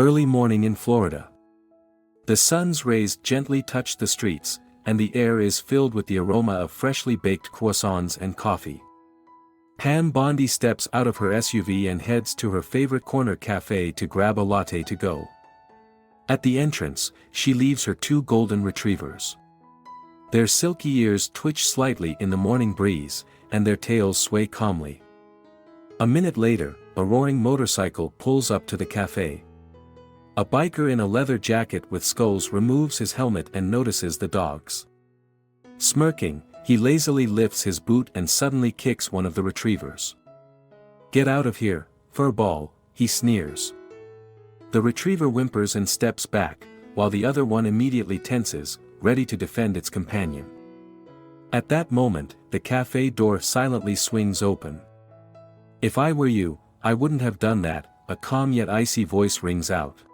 Early morning in Florida. The sun's rays gently touch the streets, and the air is filled with the aroma of freshly baked croissants and coffee. Pam Bondi steps out of her SUV and heads to her favorite corner cafe to grab a latte to go. At the entrance, she leaves her two golden retrievers. Their silky ears twitch slightly in the morning breeze, and their tails sway calmly. A minute later, a roaring motorcycle pulls up to the cafe. A biker in a leather jacket with skulls removes his helmet and notices the dogs. Smirking, he lazily lifts his boot and suddenly kicks one of the retrievers. "Get out of here, furball," he sneers. The retriever whimpers and steps back, while the other one immediately tenses, ready to defend its companion. At that moment, the cafe door silently swings open. "If I were you, I wouldn't have done that," a calm yet icy voice rings out.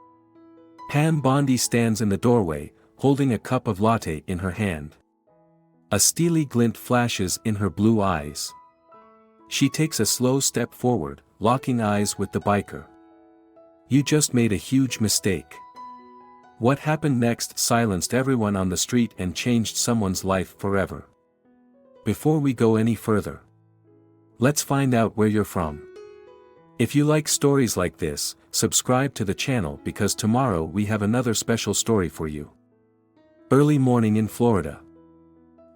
Pam Bondi stands in the doorway, holding a cup of latte in her hand. A steely glint flashes in her blue eyes. She takes a slow step forward, locking eyes with the biker. "You just made a huge mistake." What happened next silenced everyone on the street and changed someone's life forever. Before we go any further, let's find out where you're from. If you like stories like this, subscribe to the channel because tomorrow we have another special story for you. Early morning in Florida.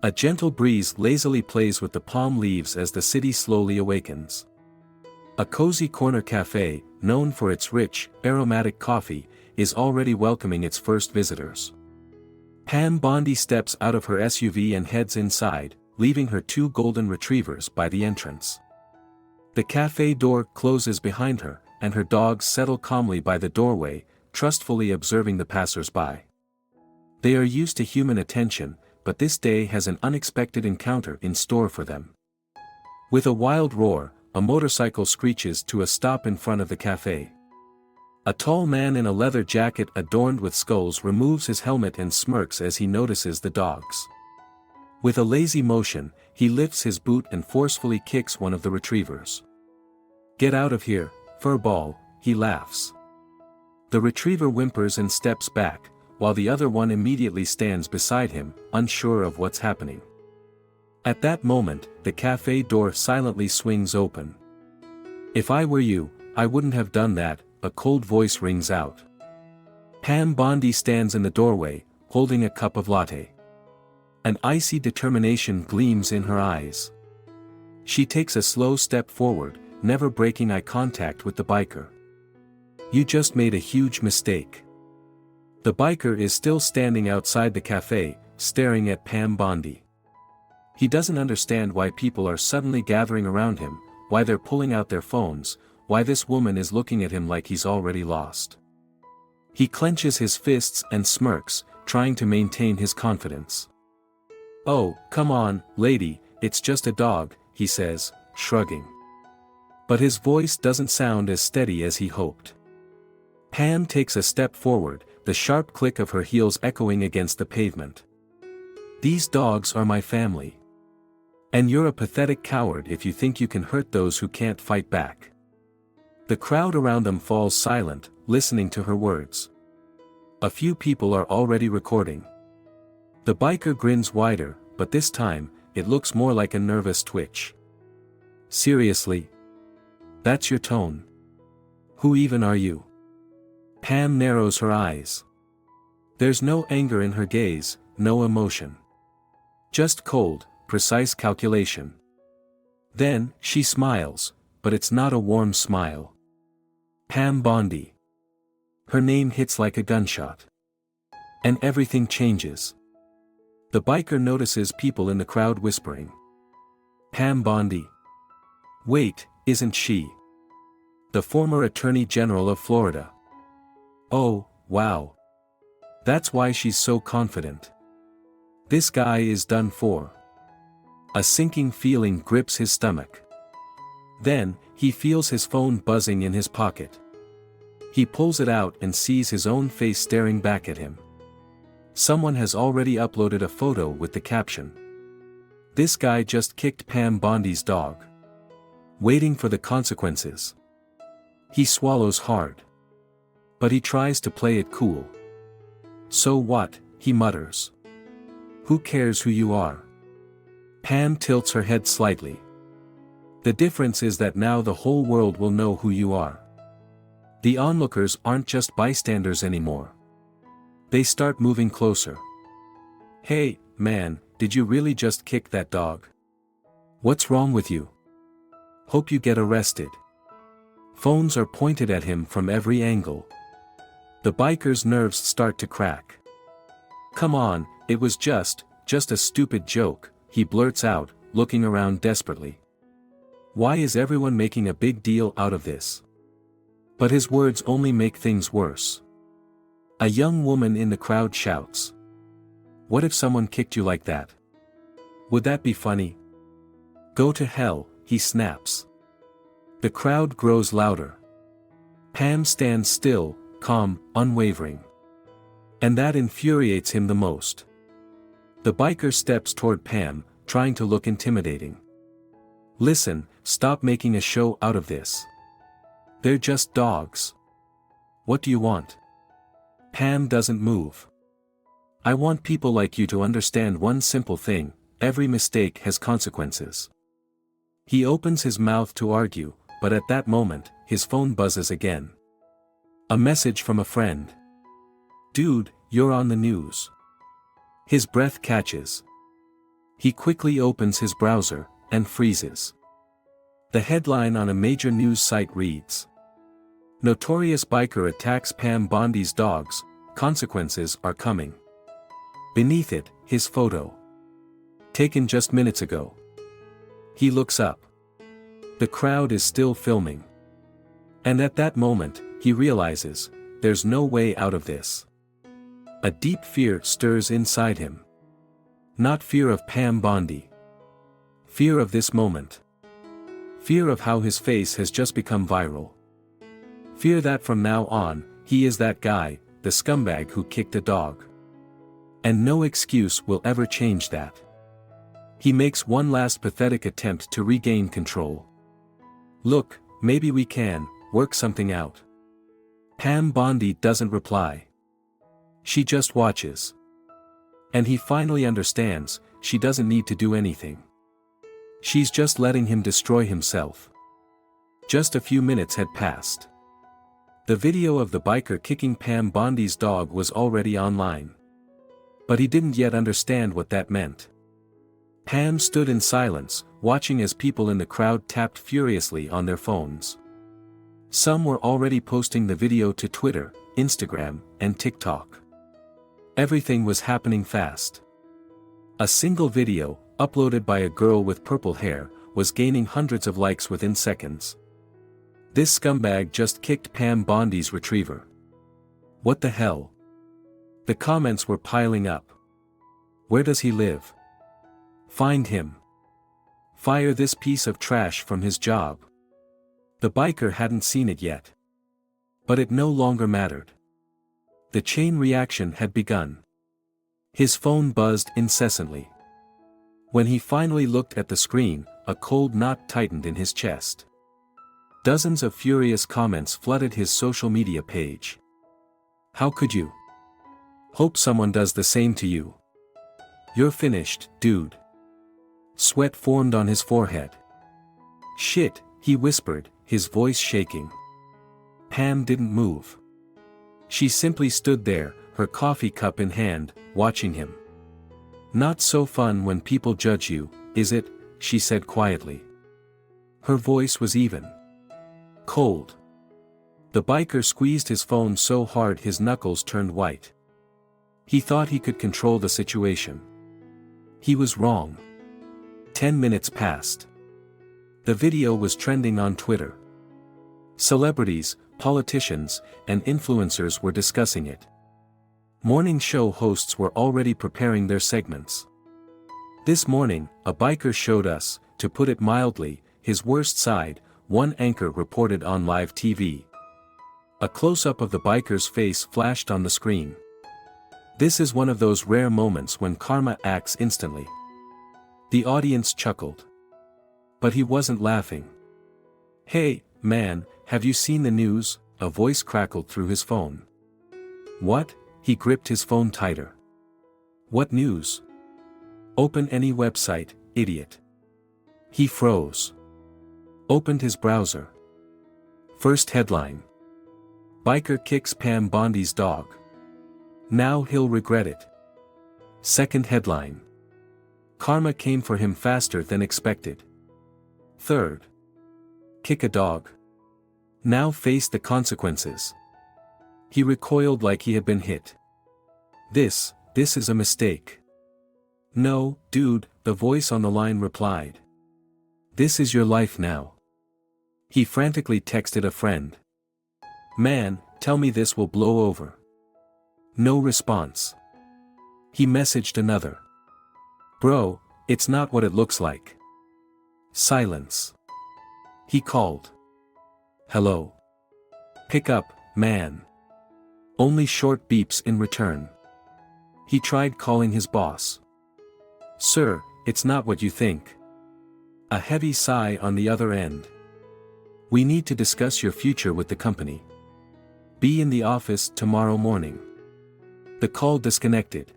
A gentle breeze lazily plays with the palm leaves as the city slowly awakens. A cozy corner cafe, known for its rich, aromatic coffee, is already welcoming its first visitors. Pam Bondi steps out of her SUV and heads inside, leaving her two golden retrievers by the entrance. The cafe door closes behind her, and her dogs settle calmly by the doorway, trustfully observing the passers-by. They are used to human attention, but this day has an unexpected encounter in store for them. With a wild roar, a motorcycle screeches to a stop in front of the cafe. A tall man in a leather jacket adorned with skulls removes his helmet and smirks as he notices the dogs. With a lazy motion, he lifts his boot and forcefully kicks one of the retrievers. "Get out of here, furball," he laughs. The retriever whimpers and steps back, while the other one immediately stands beside him, unsure of what's happening. At that moment, the cafe door silently swings open. "If I were you, I wouldn't have done that," a cold voice rings out. Pam Bondi stands in the doorway, holding a cup of latte. An icy determination gleams in her eyes. She takes a slow step forward, never breaking eye contact with the biker. "You just made a huge mistake." The biker is still standing outside the cafe, staring at Pam Bondi. He doesn't understand why people are suddenly gathering around him, why they're pulling out their phones, why this woman is looking at him like he's already lost. He clenches his fists and smirks, trying to maintain his confidence. "Oh, come on, lady, it's just a dog," he says, shrugging. But his voice doesn't sound as steady as he hoped. Pam takes a step forward, the sharp click of her heels echoing against the pavement. "These dogs are my family. And you're a pathetic coward if you think you can hurt those who can't fight back." The crowd around them falls silent, listening to her words. A few people are already recording. The biker grins wider, but this time, it looks more like a nervous twitch. "Seriously? That's your tone? Who even are you?" Pam narrows her eyes. There's no anger in her gaze, no emotion. Just cold, precise calculation. Then, she smiles, but it's not a warm smile. Pam Bondi. Her name hits like a gunshot. And everything changes. The biker notices people in the crowd whispering. "Pam Bondi. Wait, isn't she the former Attorney General of Florida? Oh, wow. That's why she's so confident. This guy is done for." A sinking feeling grips his stomach. Then, he feels his phone buzzing in his pocket. He pulls it out and sees his own face staring back at him. Someone has already uploaded a photo with the caption, "This guy just kicked Pam Bondi's dog. Waiting for the consequences." He swallows hard. But he tries to play it cool. "So what?" he mutters. "Who cares who you are?" Pam tilts her head slightly. "The difference is that now the whole world will know who you are. The onlookers aren't just bystanders anymore. They start moving closer." "Hey, man, did you really just kick that dog? What's wrong with you? Hope you get arrested." Phones are pointed at him from every angle. The biker's nerves start to crack. "Come on, it was just a stupid joke," he blurts out, looking around desperately. Why is everyone making a big deal out of this? But his words only make things worse. A young woman in the crowd shouts, "What if someone kicked you like that? Would that be funny?" "Go to hell," he snaps. The crowd grows louder. Pam stands still, calm, unwavering. And that infuriates him the most. The biker steps toward Pam, trying to look intimidating. "Listen, stop making a show out of this. They're just dogs. What do you want?" Pam doesn't move. "I want people like you to understand one simple thing: every mistake has consequences." He opens his mouth to argue, but at that moment, his phone buzzes again. A message from a friend. "Dude, you're on the news." His breath catches. He quickly opens his browser, and freezes. The headline on a major news site reads, "Notorious biker attacks Pam Bondi's dogs, consequences are coming." Beneath it, his photo. Taken just minutes ago. He looks up. The crowd is still filming. And at that moment, he realizes, there's no way out of this. A deep fear stirs inside him. Not fear of Pam Bondi. Fear of this moment. Fear of how his face has just become viral. Fear that from now on, he is that guy, the scumbag who kicked a dog. And no excuse will ever change that. He makes one last pathetic attempt to regain control. "Look, maybe we can work something out." Pam Bondi doesn't reply. She just watches. And he finally understands, she doesn't need to do anything. She's just letting him destroy himself. Just a few minutes had passed. The video of the biker kicking Pam Bondi's dog was already online. But he didn't yet understand what that meant. Pam stood in silence, watching as people in the crowd tapped furiously on their phones. Some were already posting the video to Twitter, Instagram, and TikTok. Everything was happening fast. A single video, uploaded by a girl with purple hair, was gaining hundreds of likes within seconds. "This scumbag just kicked Pam Bondi's retriever. What the hell?" The comments were piling up. "Where does he live? Find him. Fire this piece of trash from his job." The biker hadn't seen it yet. But it no longer mattered. The chain reaction had begun. His phone buzzed incessantly. When he finally looked at the screen, a cold knot tightened in his chest. Dozens of furious comments flooded his social media page. "How could you? Hope someone does the same to you. You're finished, dude." Sweat formed on his forehead. "Shit," he whispered, his voice shaking. Pam didn't move. She simply stood there, her coffee cup in hand, watching him. "Not so fun when people judge you, is it?" she said quietly. Her voice was even. Cold. The biker squeezed his phone so hard his knuckles turned white. He thought he could control the situation. He was wrong. 10 minutes passed. The video was trending on Twitter. Celebrities, politicians, and influencers were discussing it. Morning show hosts were already preparing their segments. "This morning, a biker showed us, to put it mildly, his worst side," one anchor reported on live TV. A close-up of the biker's face flashed on the screen. This is one of those rare moments when karma acts instantly. The audience chuckled. But he wasn't laughing. "Hey, man, have you seen the news?" a voice crackled through his phone. What? He gripped his phone tighter. What news? Open any website, idiot. He froze. Opened his browser. First headline. Biker kicks Pam Bondi's dog. Now he'll regret it. Second headline. Karma came for him faster than expected. Third. Kick a dog. Now face the consequences. He recoiled like he had been hit. This is a mistake. No, dude, the voice on the line replied. This is your life now. He frantically texted a friend. Man, tell me this will blow over. No response. He messaged another. Bro, it's not what it looks like. Silence. He called. Hello. Pick up, man. Only short beeps in return. He tried calling his boss. Sir, it's not what you think. A heavy sigh on the other end. We need to discuss your future with the company. Be in the office tomorrow morning. The call disconnected.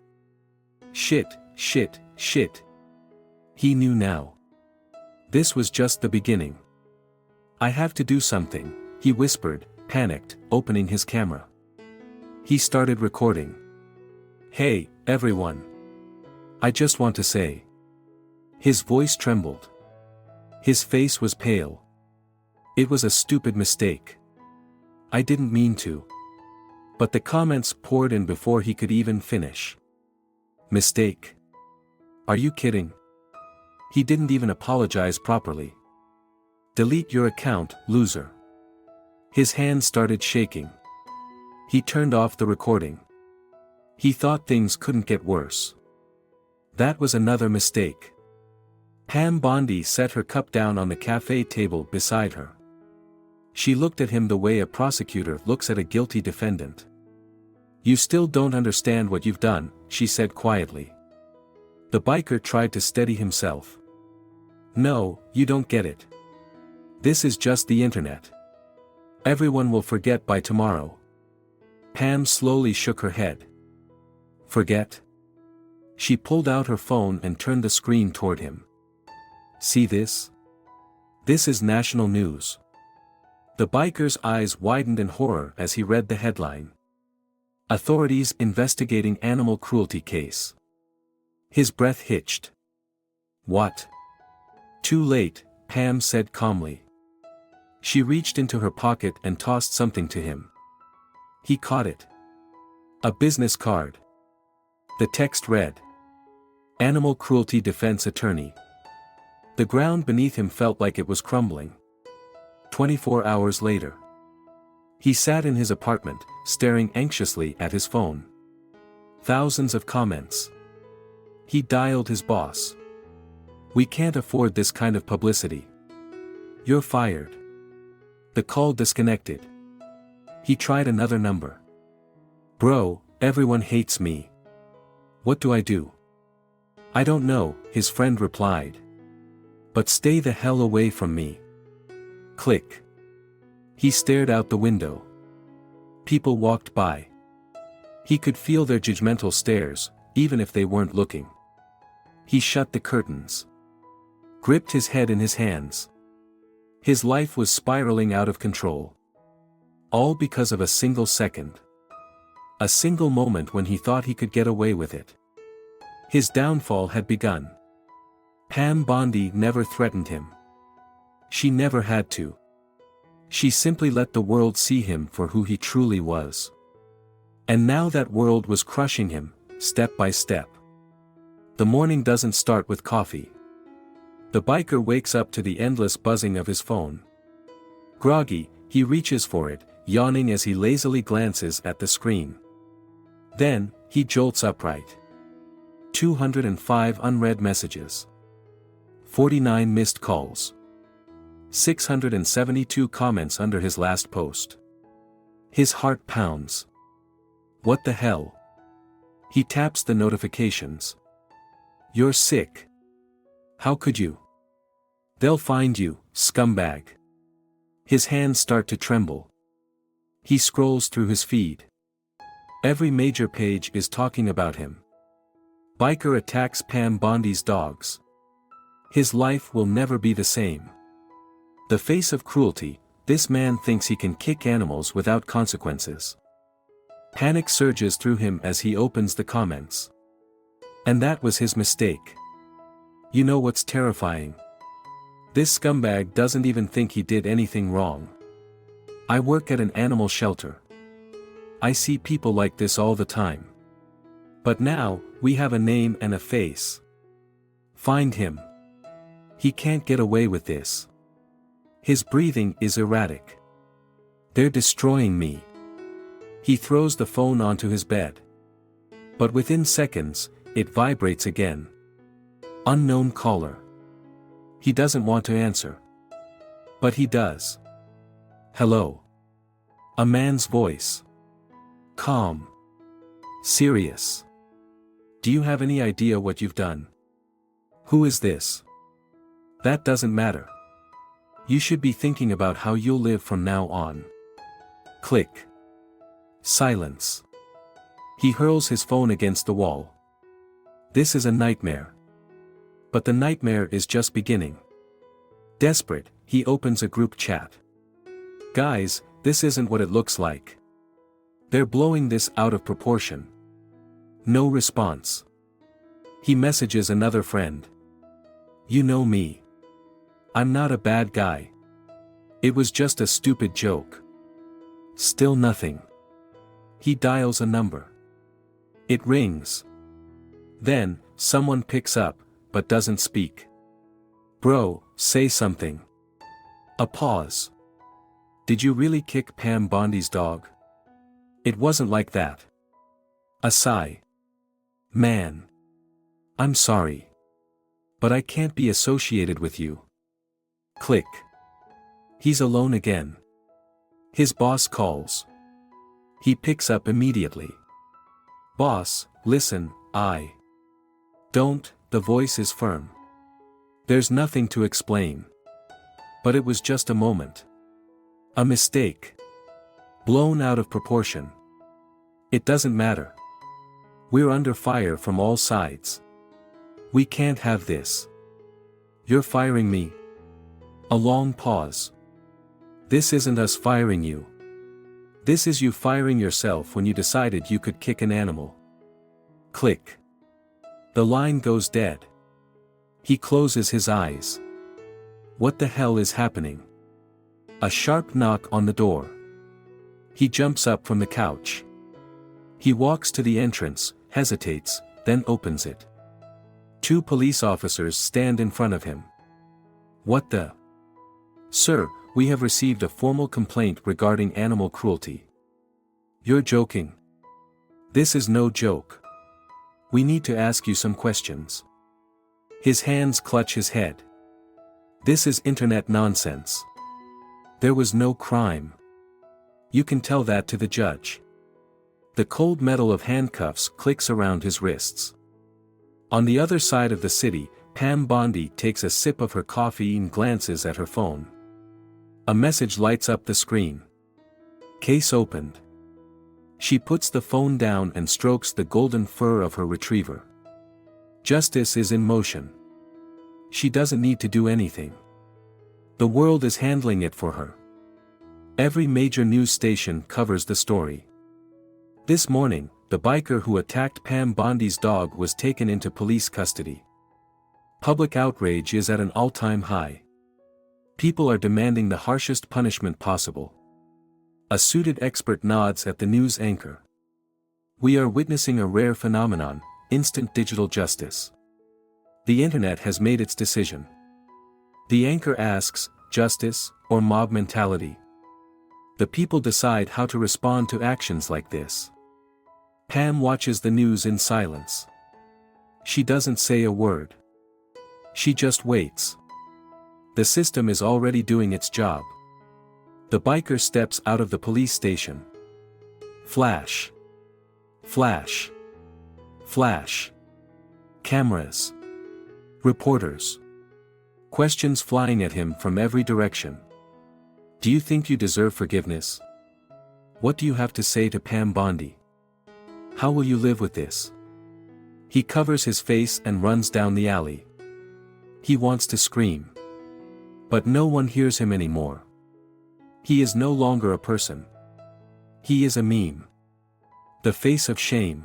Shit. He knew now. This was just the beginning. I have to do something, he whispered, panicked, opening his camera. He started recording. Hey, everyone. I just want to say. His voice trembled. His face was pale. It was a stupid mistake. I didn't mean to. But the comments poured in before he could even finish. Mistake? Are you kidding? He didn't even apologize properly. Delete your account, loser. His hands started shaking. He turned off the recording. He thought things couldn't get worse. That was another mistake. Pam Bondi set her cup down on the cafe table beside her. She looked at him the way a prosecutor looks at a guilty defendant. You still don't understand what you've done, she said quietly. The biker tried to steady himself. No, you don't get it. This is just the internet. Everyone will forget by tomorrow. Pam slowly shook her head. Forget? She pulled out her phone and turned the screen toward him. See this? This is national news. The biker's eyes widened in horror as he read the headline. Authorities investigating animal cruelty case. His breath hitched. What? Too late, Pam said calmly. She reached into her pocket and tossed something to him. He caught it. A business card. The text read. Animal Cruelty Defense Attorney. The ground beneath him felt like it was crumbling. 24 hours later. He sat in his apartment, staring anxiously at his phone. Thousands of comments. He dialed his boss. We can't afford this kind of publicity. You're fired. The call disconnected. He tried another number. Bro, everyone hates me. What do I do? I don't know, his friend replied. But stay the hell away from me. Click. He stared out the window. People walked by. He could feel their judgmental stares, even if they weren't looking. He shut the curtains. Gripped his head in his hands. His life was spiraling out of control. All because of a single second. A single moment when he thought he could get away with it. His downfall had begun. Pam Bondi never threatened him. She never had to. She simply let the world see him for who he truly was. And now that world was crushing him, step by step. The morning doesn't start with coffee. The biker wakes up to the endless buzzing of his phone. Groggy, he reaches for it, yawning as he lazily glances at the screen. Then, he jolts upright. 205 unread messages. 49 missed calls. 672 comments under his last post. His heart pounds. What the hell? He taps the notifications. You're sick. How could you? They'll find you, scumbag. His hands start to tremble. He scrolls through his feed. Every major page is talking about him. Biker attacks Pam Bondi's dogs. His life will never be the same. The face of cruelty, this man thinks he can kick animals without consequences. Panic surges through him as he opens the comments. And that was his mistake. You know what's terrifying? This scumbag doesn't even think he did anything wrong. I work at an animal shelter. I see people like this all the time. But now, we have a name and a face. Find him. He can't get away with this. His breathing is erratic. They're destroying me. He throws the phone onto his bed. But within seconds, it vibrates again. Unknown caller. He doesn't want to answer. But he does. Hello. A man's voice. Calm. Serious. Do you have any idea what you've done? Who is this? That doesn't matter. You should be thinking about how you'll live from now on. Click. Silence. He hurls his phone against the wall. This is a nightmare. But the nightmare is just beginning. Desperate, he opens a group chat. Guys, this isn't what it looks like. They're blowing this out of proportion. No response. He messages another friend. You know me. I'm not a bad guy. It was just a stupid joke. Still nothing. He dials a number. It rings. Then, someone picks up, but doesn't speak. Bro, say something. A pause. Did you really kick Pam Bondi's dog? It wasn't like that. A sigh. Man. I'm sorry. But I can't be associated with you. Click. He's alone again. His boss calls. He picks up immediately. Boss, listen, Don't, the voice is firm. There's nothing to explain. But it was just a moment. A mistake. Blown out of proportion. It doesn't matter. We're under fire from all sides. We can't have this. You're firing me. A long pause. This isn't us firing you. This is you firing yourself when you decided you could kick an animal. Click. The line goes dead. He closes his eyes. What the hell is happening? A sharp knock on the door. He jumps up from the couch. He walks to the entrance, hesitates, then opens it. 2 police officers stand in front of him. What the? Sir, we have received a formal complaint regarding animal cruelty. You're joking. This is no joke. We need to ask you some questions. His hands clutch his head. This is internet nonsense. There was no crime. You can tell that to the judge. The cold metal of handcuffs clicks around his wrists. On the other side of the city, Pam Bondi takes a sip of her coffee and glances at her phone. A message lights up the screen. Case opened. She puts the phone down and strokes the golden fur of her retriever. Justice is in motion. She doesn't need to do anything. The world is handling it for her. Every major news station covers the story. This morning, the biker who attacked Pam Bondi's dog was taken into police custody. Public outrage is at an all-time high. People are demanding the harshest punishment possible. A suited expert nods at the news anchor. We are witnessing a rare phenomenon, instant digital justice. The internet has made its decision. The anchor asks, justice, or mob mentality? The people decide how to respond to actions like this. Pam watches the news in silence. She doesn't say a word. She just waits. The system is already doing its job. The biker steps out of the police station. Flash. Flash. Flash. Cameras. Reporters. Questions flying at him from every direction. Do you think you deserve forgiveness? What do you have to say to Pam Bondi? How will you live with this? He covers his face and runs down the alley. He wants to scream. But no one hears him anymore. He is no longer a person. He is a meme. The face of shame.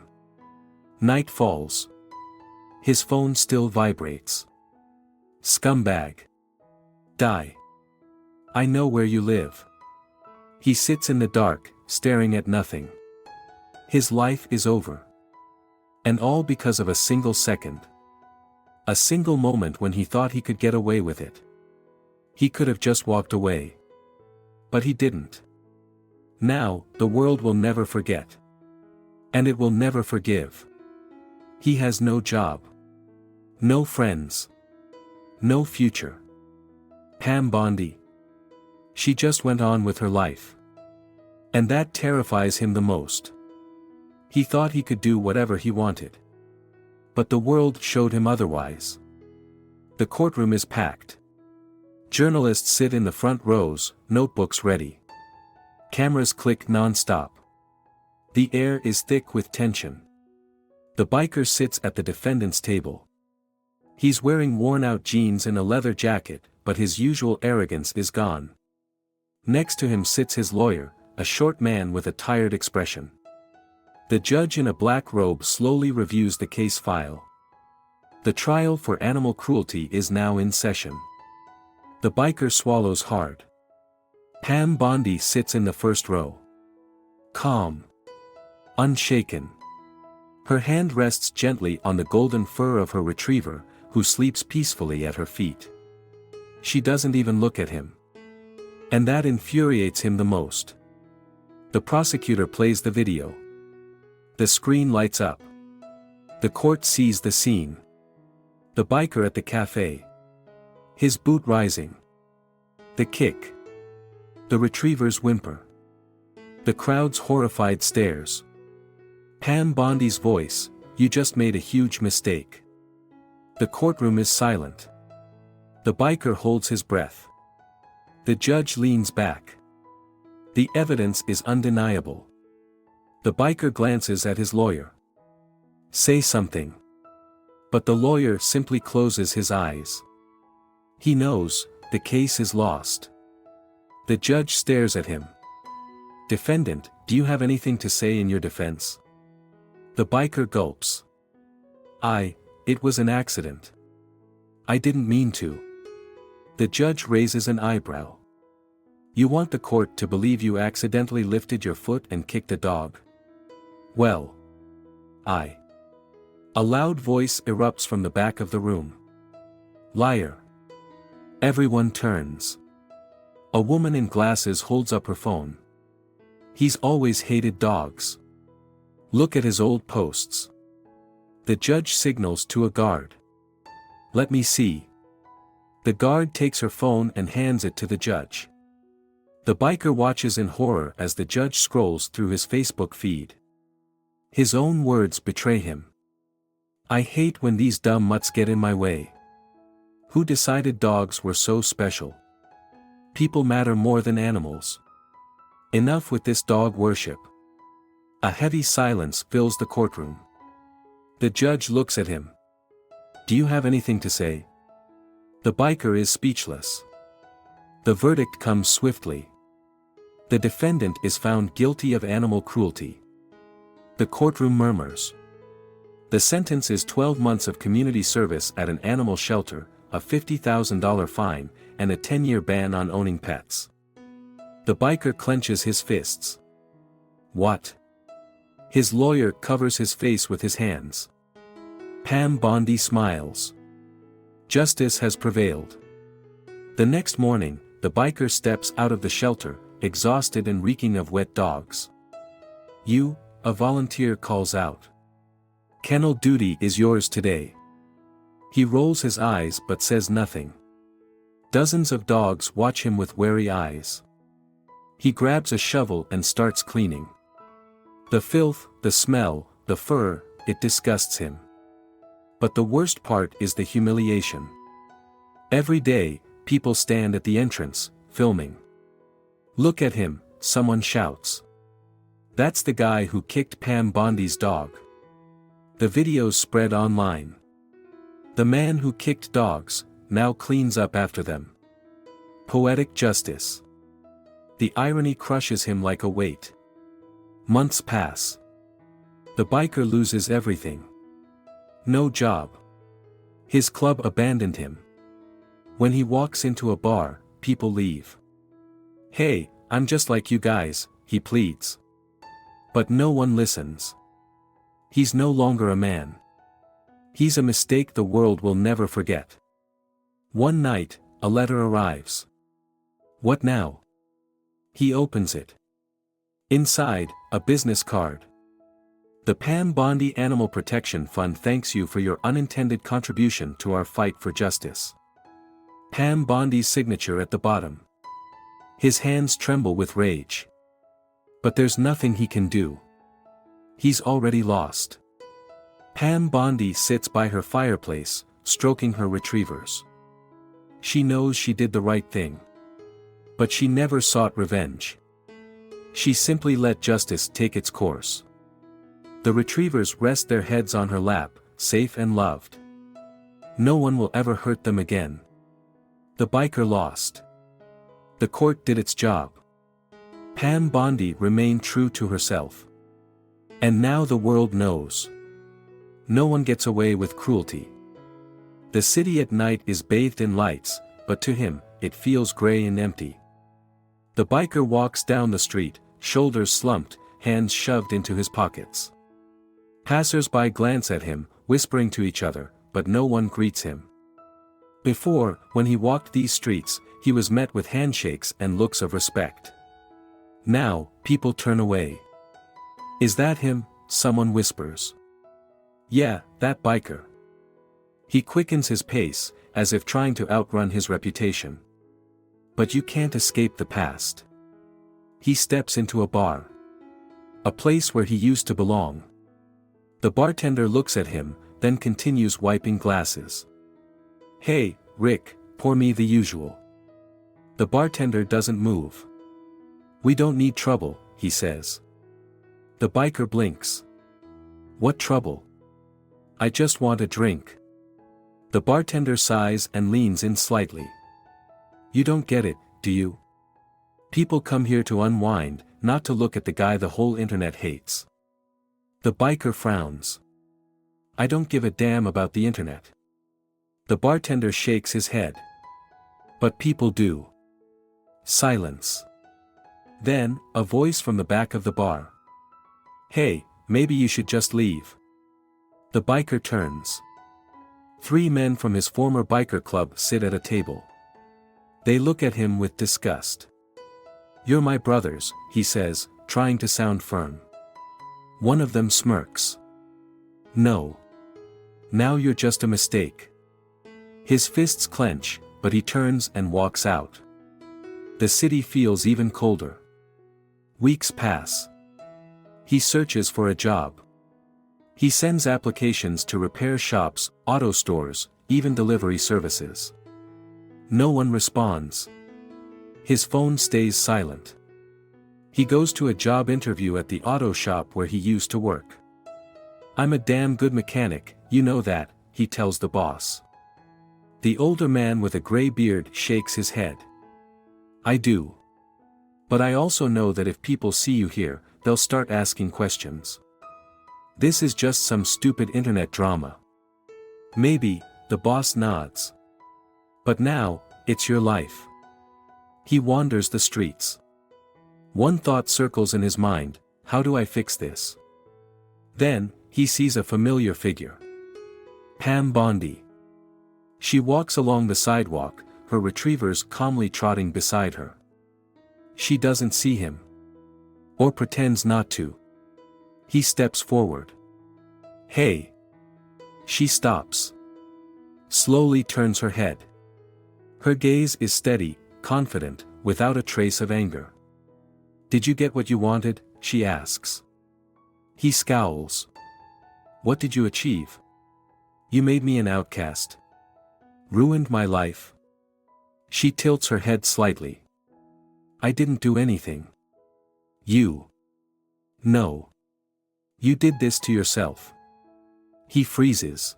Night falls. His phone still vibrates. Scumbag. Die. I know where you live. He sits in the dark, staring at nothing. His life is over. And all because of a single second. A single moment when he thought he could get away with it. He could have just walked away. But he didn't. Now, the world will never forget. And it will never forgive. He has no job. No friends. No future. Pam Bondi. She just went on with her life. And that terrifies him the most. He thought he could do whatever he wanted. But the world showed him otherwise. The courtroom is packed. Journalists sit in the front rows, notebooks ready. Cameras click non-stop. The air is thick with tension. The biker sits at the defendant's table. He's wearing worn-out jeans and a leather jacket, but his usual arrogance is gone. Next to him sits his lawyer, a short man with a tired expression. The judge in a black robe slowly reviews the case file. The trial for animal cruelty is now in session. The biker swallows hard. Pam Bondi sits in the first row. Calm. Unshaken. Her hand rests gently on the golden fur of her retriever, who sleeps peacefully at her feet. She doesn't even look at him. And that infuriates him the most. The prosecutor plays the video. The screen lights up. The court sees the scene. The biker at the cafe. His boot rising. The kick. The retriever's whimper. The crowd's horrified stares. Pam Bondi's voice, "You just made a huge mistake." The courtroom is silent. The biker holds his breath. The judge leans back. The evidence is undeniable. The biker glances at his lawyer. "Say something." But the lawyer simply closes his eyes. He knows, the case is lost. The judge stares at him. "Defendant, do you have anything to say in your defense?" The biker gulps. It was an accident. I didn't mean to." The judge raises an eyebrow. "You want the court to believe you accidentally lifted your foot and kicked a dog? Well. A loud voice erupts from the back of the room. "Liar." Everyone turns. A woman in glasses holds up her phone. "He's always hated dogs. Look at his old posts." The judge signals to a guard. "Let me see." The guard takes her phone and hands it to the judge. The biker watches in horror as the judge scrolls through his Facebook feed. His own words betray him. "I hate when these dumb mutts get in my way. Who decided dogs were so special? People matter more than animals. Enough with this dog worship." A heavy silence fills the courtroom. The judge looks at him. "Do you have anything to say?" The biker is speechless. The verdict comes swiftly. The defendant is found guilty of animal cruelty. The courtroom murmurs. The sentence is 12 months of community service at an animal shelter, a $50,000 fine, and a 10-year ban on owning pets. The biker clenches his fists. "What?" His lawyer covers his face with his hands. Pam Bondi smiles. Justice has prevailed. The next morning, the biker steps out of the shelter, exhausted and reeking of wet dogs. A volunteer calls out. "Kennel duty is yours today." He rolls his eyes but says nothing. Dozens of dogs watch him with wary eyes. He grabs a shovel and starts cleaning. The filth, the smell, the fur, it disgusts him. But the worst part is the humiliation. Every day, people stand at the entrance, filming. "Look at him," someone shouts. That's the guy who kicked Pam Bondi's dog. The videos spread online. The man who kicked dogs, now cleans up after them. Poetic justice. The irony crushes him like a weight. Months pass. The biker loses everything. No job. His club abandoned him. When he walks into a bar, people leave. "Hey, I'm just like you guys," he pleads. But no one listens. He's no longer a man. He's a mistake the world will never forget. One night, a letter arrives. What now? He opens it. Inside, a business card. The Pam Bondi Animal Protection Fund thanks you for your unintended contribution to our fight for justice. Pam Bondi's signature at the bottom. His hands tremble with rage. But there's nothing he can do. He's already lost. Pam Bondi sits by her fireplace, stroking her retrievers. She knows she did the right thing. But she never sought revenge. She simply let justice take its course. The retrievers rest their heads on her lap, safe and loved. No one will ever hurt them again. The biker lost. The court did its job. Pam Bondi remained true to herself. And now the world knows. No one gets away with cruelty. The city at night is bathed in lights, but to him, it feels gray and empty. The biker walks down the street, shoulders slumped, hands shoved into his pockets. Passers-by glance at him, whispering to each other, but no one greets him. Before, when he walked these streets, he was met with handshakes and looks of respect. Now, people turn away. "Is that him?" someone whispers. "Yeah, that biker." He quickens his pace, as if trying to outrun his reputation. But you can't escape the past. He steps into a bar. A place where he used to belong. The bartender looks at him, then continues wiping glasses. "Hey, Rick, pour me the usual." The bartender doesn't move. "We don't need trouble," he says. The biker blinks. "What trouble?" "I just want a drink." The bartender sighs and leans in slightly. "You don't get it, do you? People come here to unwind, not to look at the guy the whole internet hates." The biker frowns. "I don't give a damn about the internet." The bartender shakes his head. "But people do." Silence. Then, a voice from the back of the bar. "Hey, maybe you should just leave." The biker turns. 3 men from his former biker club sit at a table. They look at him with disgust. "You're my brothers," he says, trying to sound firm. One of them smirks. "No. Now you're just a mistake." His fists clench, but he turns and walks out. The city feels even colder. Weeks pass. He searches for a job. He sends applications to repair shops, auto stores, even delivery services. No one responds. His phone stays silent. He goes to a job interview at the auto shop where he used to work. "I'm a damn good mechanic, you know that," he tells the boss. The older man with a gray beard shakes his head. "I do. But I also know that if people see you here, they'll start asking questions. This is just some stupid internet drama." "Maybe," the boss nods. "But now, it's your life." He wanders the streets. One thought circles in his mind: how do I fix this? Then, he sees a familiar figure. Pam Bondi. She walks along the sidewalk, her retrievers calmly trotting beside her. She doesn't see him. Or pretends not to. He steps forward. "Hey." She stops. Slowly turns her head. Her gaze is steady, confident, without a trace of anger. "Did you get what you wanted?" she asks. He scowls. "What did you achieve? You made me an outcast. Ruined my life." She tilts her head slightly. "I didn't do anything. You. No. You did this to yourself. He freezes.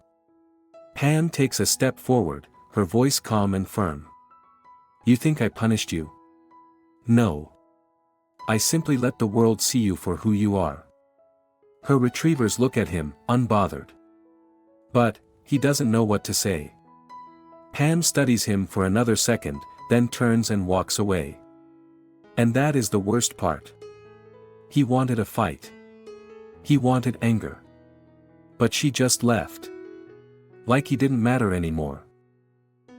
Pam takes a step forward, her voice calm and firm. You think I punished you? No. I simply let the world see you for who you are. Her retrievers look at him, unbothered. But, he doesn't know what to say. Pam studies him for another second, then turns and walks away. And that is the worst part. He wanted a fight. He wanted anger. But she just left. Like he didn't matter anymore.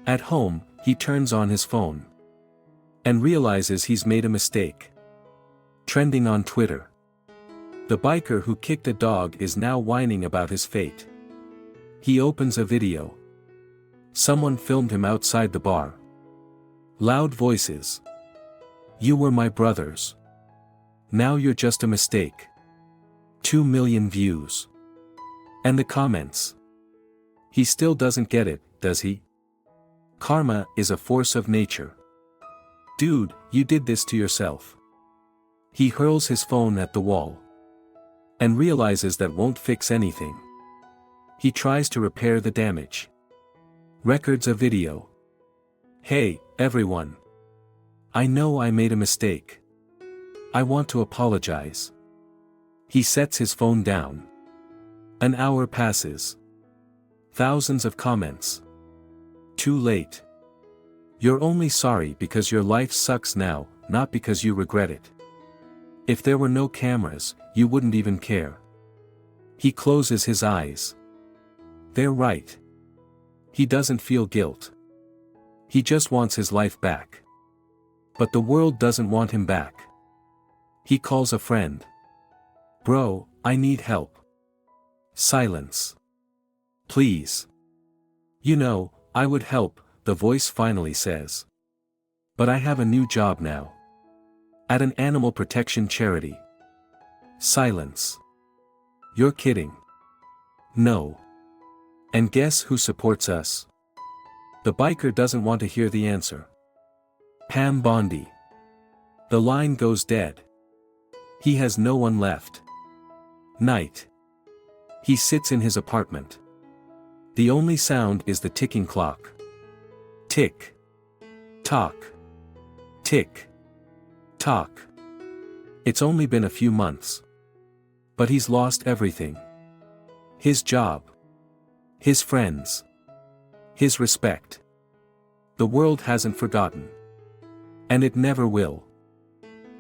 At home, he turns on his phone. And realizes he's made a mistake. Trending on Twitter. The biker who kicked a dog is now whining about his fate. He opens a video. Someone filmed him outside the bar. Loud voices. You were my brothers. Now you're just a mistake. 2 million views. And the comments. He still doesn't get it, does he? Karma is a force of nature. Dude, you did this to yourself. He hurls his phone at the wall. And realizes that won't fix anything. He tries to repair the damage. Records a video. Hey, everyone. I know I made a mistake. I want to apologize. He sets his phone down. An hour passes. Thousands of comments. Too late. You're only sorry because your life sucks now, not because you regret it. If there were no cameras, you wouldn't even care. He closes his eyes. They're right. He doesn't feel guilt. He just wants his life back. But the world doesn't want him back. He calls a friend. Bro, I need help. Silence. Please. You know, I would help, the voice finally says. But I have a new job now. At an animal protection charity. Silence. You're kidding. No. And guess who supports us? The biker doesn't want to hear the answer. Pam Bondi. The line goes dead. He has no one left. Night. He sits in his apartment. The only sound is the ticking clock. Tick. Tock. Tick. Tock. It's only been a few months. But he's lost everything. His job. His friends. His respect. The world hasn't forgotten. And it never will.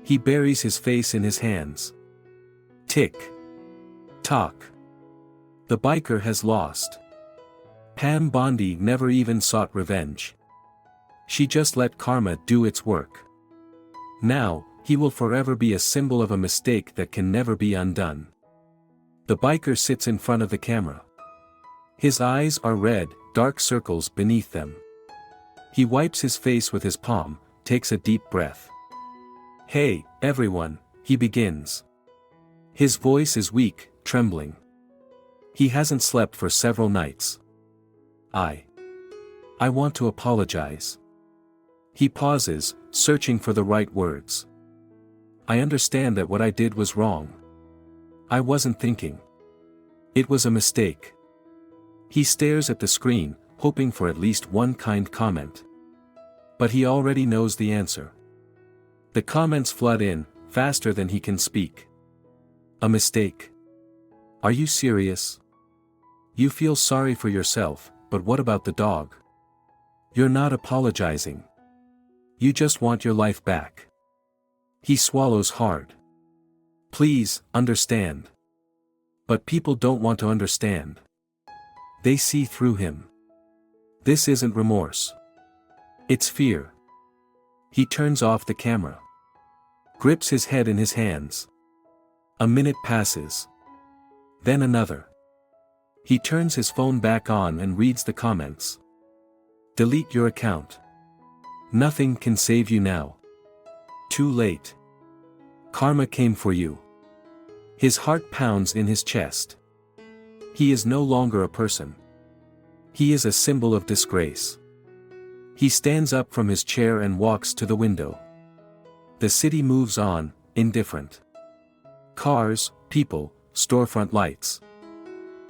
He buries his face in his hands. Tick. Tock. The biker has lost. Pam Bondi never even sought revenge. She just let karma do its work. Now, he will forever be a symbol of a mistake that can never be undone. The biker sits in front of the camera. His eyes are red, dark circles beneath them. He wipes his face with his palm, takes a deep breath. Hey, everyone, he begins. His voice is weak, trembling. He hasn't slept for several nights. I want to apologize. He pauses, searching for the right words. I understand that what I did was wrong. I wasn't thinking. It was a mistake. He stares at the screen, hoping for at least one kind comment. But he already knows the answer. The comments flood in, faster than he can speak. A mistake? Are you serious? You feel sorry for yourself, but what about the dog? You're not apologizing. You just want your life back. He swallows hard. Please, understand. But people don't want to understand. They see through him. This isn't remorse. It's fear. He turns off the camera. Grips his head in his hands. A minute passes. Then another. He turns his phone back on and reads the comments. Delete your account. Nothing can save you now. Too late. Karma came for you. His heart pounds in his chest. He is no longer a person. He is a symbol of disgrace. He stands up from his chair and walks to the window. The city moves on, indifferent. Cars, people, storefront lights.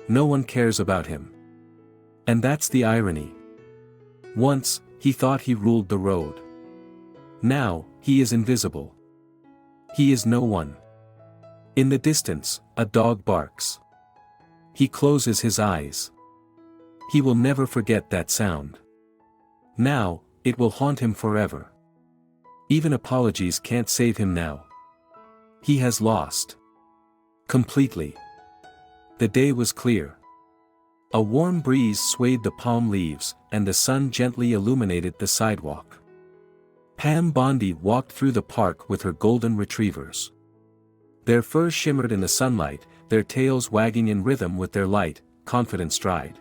No one cares about him. And that's the irony. Once, he thought he ruled the road. Now, he is invisible. He is no one. In the distance, a dog barks. He closes his eyes. He will never forget that sound. Now, it will haunt him forever. Even apologies can't save him now. He has lost. Completely. The day was clear. A warm breeze swayed the palm leaves, and the sun gently illuminated the sidewalk. Pam Bondi walked through the park with her golden retrievers. Their furs shimmered in the sunlight, their tails wagging in rhythm with their light, confident stride.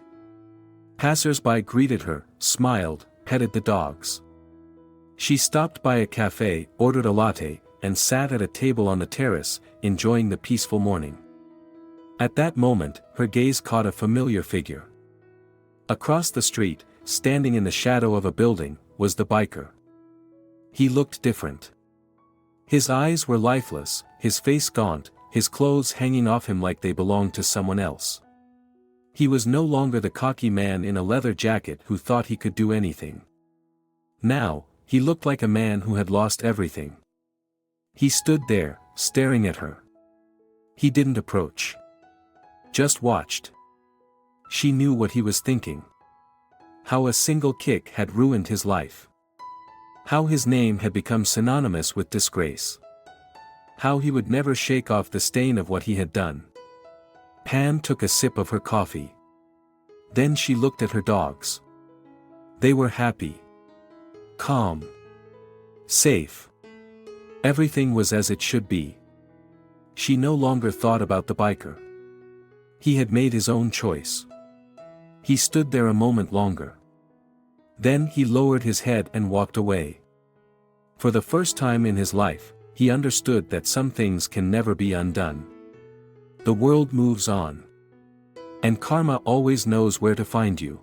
Passers-by greeted her, smiled, petted the dogs. She stopped by a cafe, ordered a latte, and sat at a table on the terrace, enjoying the peaceful morning. At that moment, her gaze caught a familiar figure. Across the street, standing in the shadow of a building, was the biker. He looked different. His eyes were lifeless, his face gaunt, his clothes hanging off him like they belonged to someone else. He was no longer the cocky man in a leather jacket who thought he could do anything. Now, he looked like a man who had lost everything. He stood there, staring at her. He didn't approach. Just watched. She knew what he was thinking. How a single kick had ruined his life. How his name had become synonymous with disgrace. How he would never shake off the stain of what he had done. Pam took a sip of her coffee. Then she looked at her dogs. They were happy. Calm. Safe. Everything was as it should be. She no longer thought about the biker. He had made his own choice. He stood there a moment longer. Then he lowered his head and walked away. For the first time in his life, he understood that some things can never be undone. The world moves on. And karma always knows where to find you.